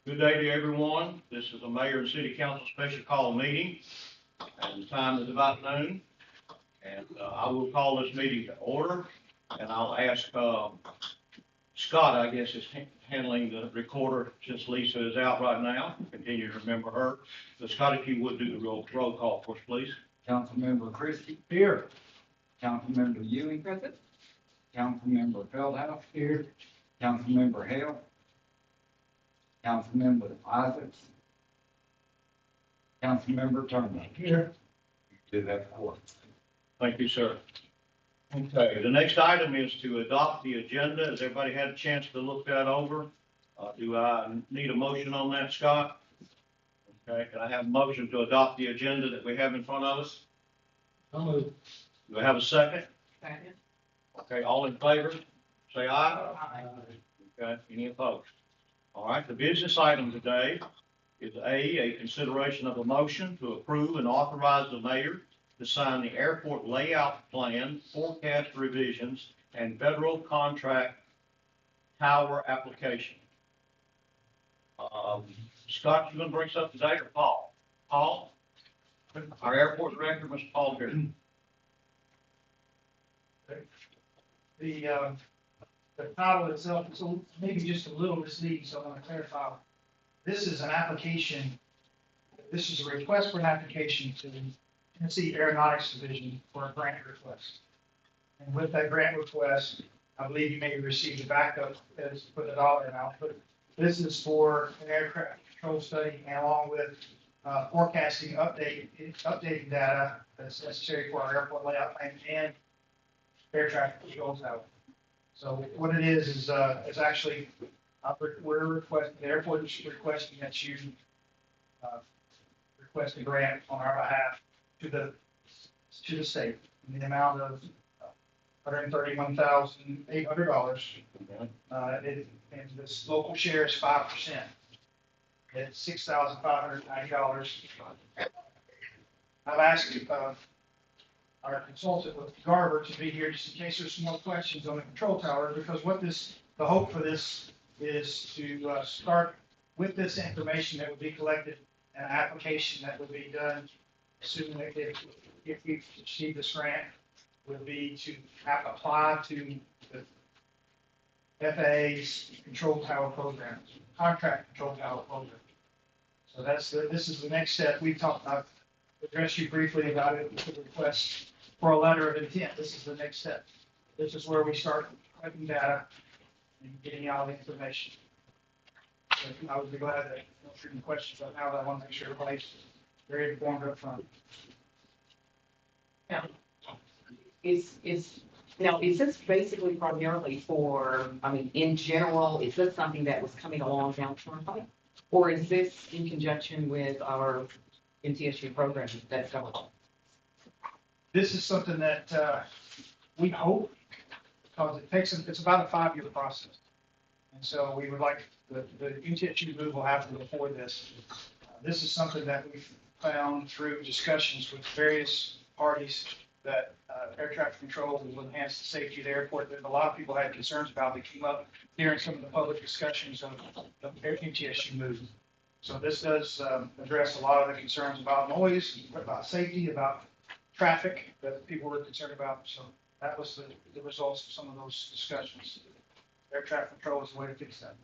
Good day to everyone. This is a mayor and city council special call meeting, and the time is about noon. And I will call this meeting to order, and I'll ask Scott, I guess, is handling the recorder since Lisa is out right now. Continue to remember her. So Scott, if you would do the roll call for us, please. Councilmember Christie, Here. Councilmember Ewing, present. Councilmember Feldhouse, here. Councilmember Hale, Councilmember Isaacs, Councilmember Turner. Here. You do have four. Thank you, sir. Okay, the next item is to adopt the agenda. Has everybody had a chance to look that over? Do I need a motion on that, Scott? Okay, can I have a motion to adopt the agenda that we have in front of us? Do I have a second? Second. Okay, all in favor, say aye. Okay, any opposed? All right, the business item today is a consideration of a motion to approve and authorize the mayor to sign the airport layout plan, forecast revisions, and federal contract tower application. Scott, you gonna bring something today, or Paul? Paul? Our airport director, Mr. Paul Beard. The title itself is maybe just a little misleading, so I want to clarify. This is an application, this is a request for an application to the Tennessee Aeronautics Division for a grant request. And with that grant request, I believe you may have received a backup as for the dollar amount, but this is for an aircraft control study and along with forecasting updating data that's necessary for our airport layout plan and air traffic control tower. So what it is actually, we're requesting, the airport is requesting that you request a grant on our behalf to the state in the amount of $131,800. And this local share is 5%. It's $6,590. I've asked our consultant with Garber to be here just in case there's some more questions on the control tower, because the hope for this is to start with this information that would be collected, an application that would be done assuming that if we achieve this grant, would be to apply to the FAA's control tower program, contract control tower program. So this is the next step. I've addressed you briefly about it with the request for a letter of intent. This is the next step. This is where we start collecting data and getting all the information. So I would be glad to answer any questions about how I want to make sure everybody's very informed up front. Now, is this basically primarily for, in general, is this something that was coming along down Turnpike? Or is this in conjunction with our MTSU program that's going on? This is something that we hope, because it's about a 5-year process. And so we would like the MTSU move will happen before this. This is something that we've found through discussions with various parties that air traffic control will enhance the safety of the airport. That a lot of people had concerns about that came up during some of the public discussions of the MTSU move. So this does address a lot of the concerns about noise, about safety, about traffic that people were concerned about. So that was the results of some of those discussions. Air traffic control is the way to fix that.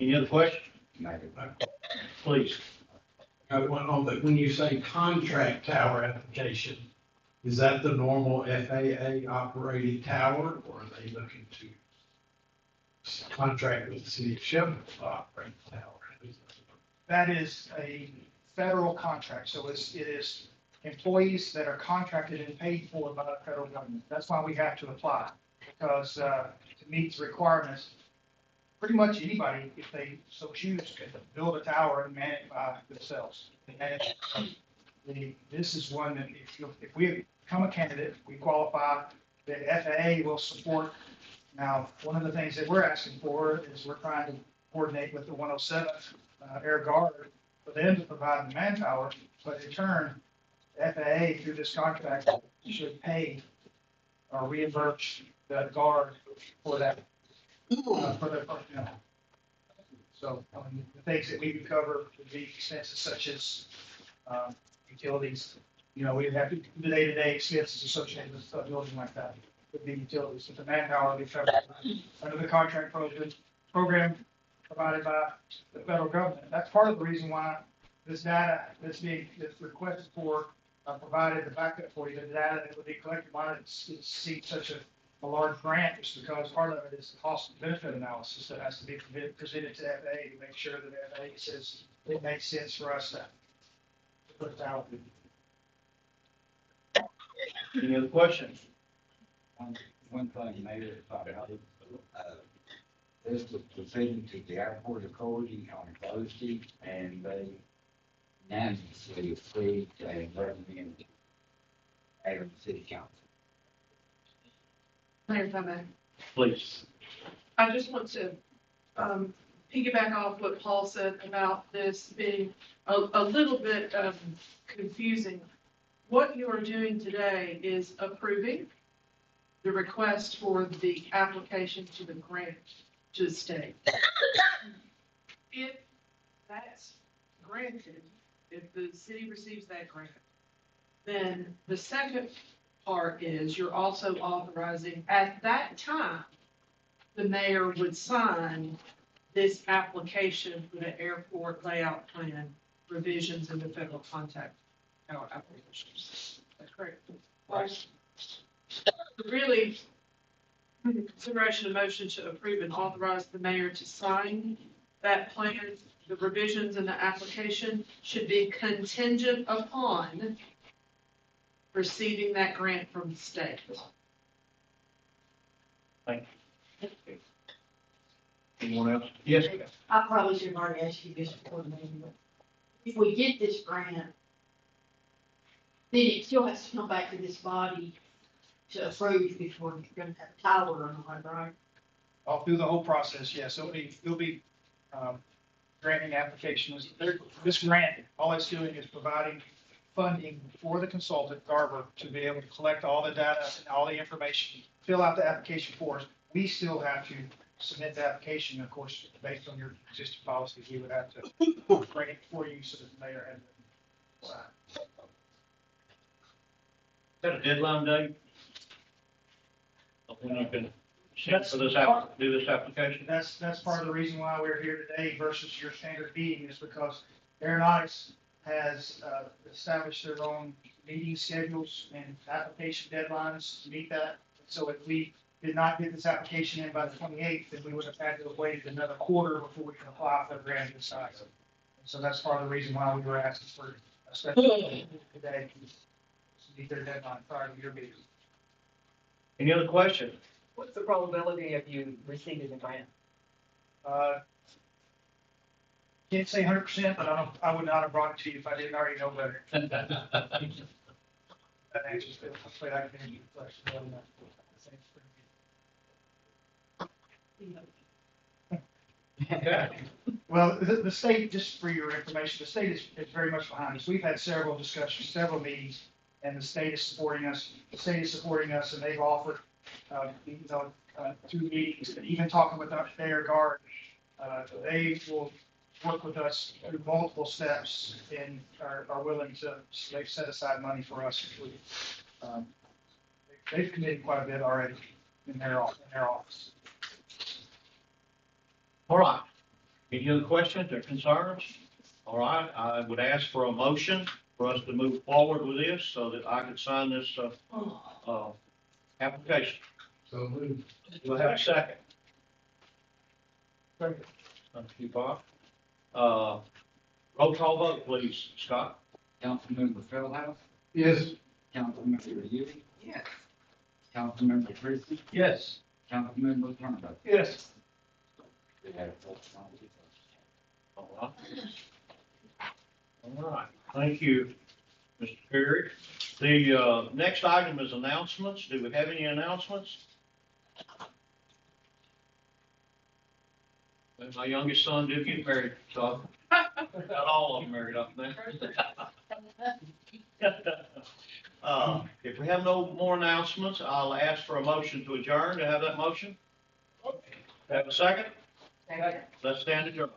Any other questions? Please. When you say contract tower application, is that the normal FAA operated tower, or are they looking to contract with the city of Shelbyville to operate the tower? That is a federal contract, so it is employees that are contracted and paid for by the federal government. That's why we have to apply, because to meet the requirements, pretty much anybody, if they so choose, can build a tower and man it by themselves. This is one that if we become a candidate, we qualify, the FAA will support. Now, one of the things that we're asking for is we're trying to coordinate with the 107th Air Guard for them to provide the manpower, but in turn, the FAA through this contract should pay or reimburse the Guard for that for their personnel. So, the things that we would cover would be expenses such as, utilities. You know, we'd have to, the day-to-day expenses associated with a building like that would be utilities. If the manpower would be covered under the contract program provided by the federal government. That's part of the reason why this data that's requested for, provided the backup for you, the data that would be collected, why it's seek such a large grant, is because part of it is the cost and benefit analysis that has to be presented to FAA to make sure that FAA says it makes sense for us to put it out. Any other questions? One thing, Mayor, if I may, this was presented to the airport authority on Thursday, and they unanimously approved and recommended Mayor and City Council. Mayor, if I may, Please. I just want to piggyback off what Paul said about this being a little bit confusing. What you are doing today is approving the request for the application to the grant to the state. If that's granted, if the city receives that grant, then the second part is you're also authorizing, at that time, the mayor would sign this application for the airport layout plan revisions in the federal contact tower applications. That's correct. Right. Really, consideration of motion to approve and authorize the mayor to sign that plan, the revisions in the application should be contingent upon receiving that grant from the state. Thank you. Anyone else? Yes. I probably should have already asked you this before the meeting, but if we get this grant, then it still has to come back to this body to approve before we're gonna have a tower or not, right? All through the whole process, yes, it'll be granting applications. This grant, all it's doing is providing funding for the consultant, Garver, to be able to collect all the data and all the information, fill out the application for us. We still have to submit the application, of course, based on your existing policies, we would have to bring it for you so that the mayor has it signed. Is that a deadline date? Of when you can for this do this application? That's part of the reason why we're here today versus your standard meeting, is because aeronautics has established their own meeting schedules and application deadlines to meet that. So if we did not get this application in by the 28th, then we would have had to have waited another quarter before we can apply for the grant this size. And so that's part of the reason why we were asking for a special meeting today to meet their deadline prior to your meeting. Any other questions? What's the probability of you receiving the grant? Can't say 100%, but I would not have brought it to you if I didn't already know better. That answers it. Hopefully I can answer your question on that. Okay. Well, the state, just for your information, the state is very much behind us. We've had several discussions, several meetings, and the state is supporting us. The state is supporting us, and they've offered, through meetings, and even talking with their guard, they will work with us through multiple steps and are willing to, they've set aside money for us. They've committed quite a bit already in their office. All right. Any other questions or concerns? All right, I would ask for a motion for us to move forward with this so that I can sign this application. So moved. Do I have a second? Thank you, Bob. Roll call vote, please, Scott. Councilmember Feldhouse, Yes. Councilmember Ewing, Yes. Councilmember Christie, Yes. Councilmember Turner. Yes. We have four signed. All right, thank you, Mr. Perry. The next item is announcements. Do we have any announcements? Well, my youngest son did get married, so got all of them married up there. If we have no more announcements, I'll ask for a motion to adjourn. To have that motion? Have a second? Second. Let's stand adjourned.